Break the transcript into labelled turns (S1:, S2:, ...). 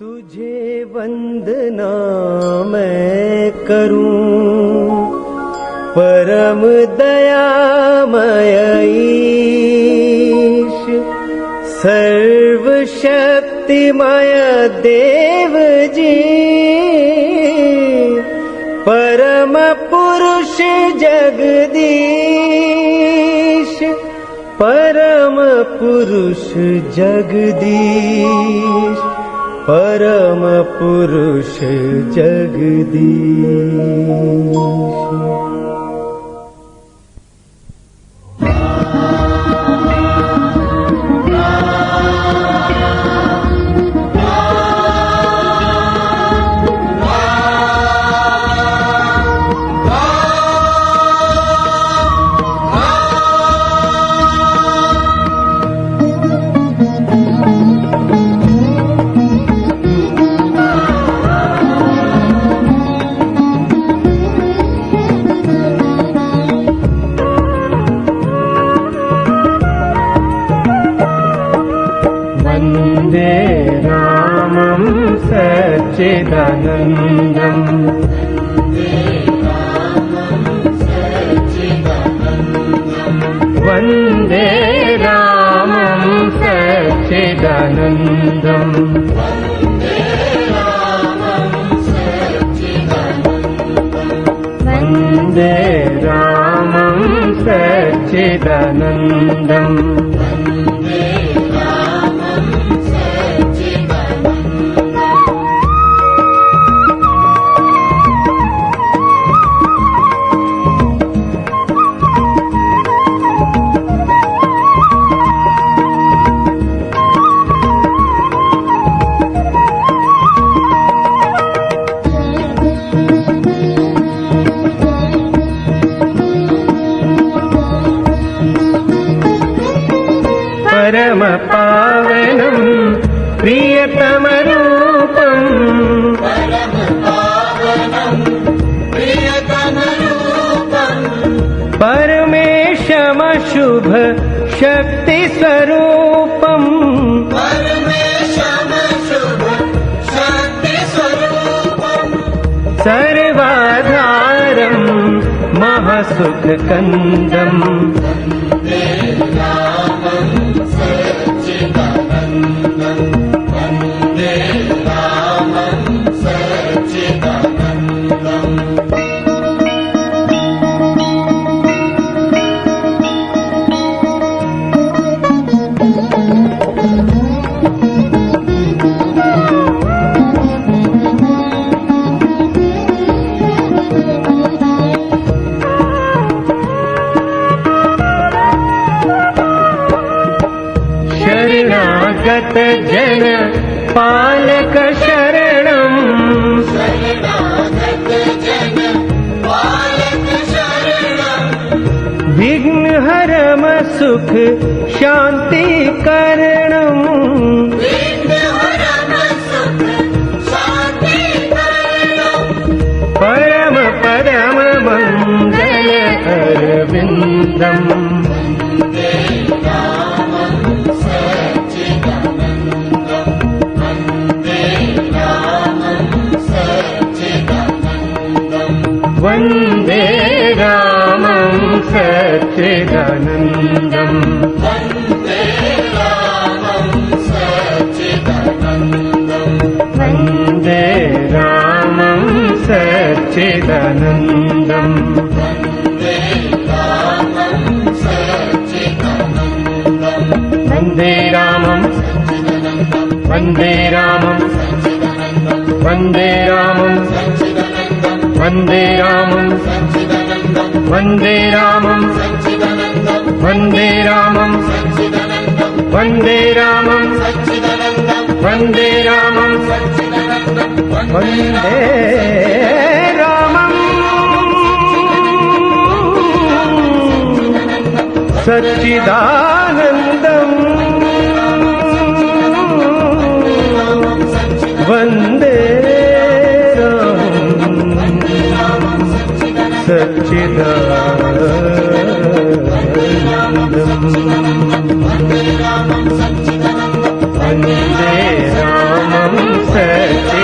S1: तुझे वंदना मैं करूं परम दयामय ईश, सर्वशक्तिमय देव जी, परम पुरुष जगदीश, परम पुरुष जगदीश, परम पुरुष जगदीश। वन्दे रामं सच्चिदानन्दम्, वन्दे रामं सच्चिदानन्दम्, वन्दे रामं सच्चिदानन्दम्। परम पावनं प्रियतमरूपम्, परमेशमशुभ शक्ति स्वरूपम्, सर्वाधारं महसुखकन्दम्, शरणागत जन पालक शरणम्, विघ्नहरम सुख शांति करणम्, परम परम मंगल अरविंदम्, वन्दे रामं सच्चिदानन्दम्, वन्दे रामं सच्चिदानन्दम्, वन्दे रामं, वन्दे रामं, वन्दे रामं, वन्दे रामं, वन्दे रामं, वन्दे रामं, वन्दे रामं, वन्दे रामं, वन्दे रामं सच्चिदानन्दम्, वन्दे सच्चिदानन्दम्, वन्दे रामं सच्चिदानन्दम्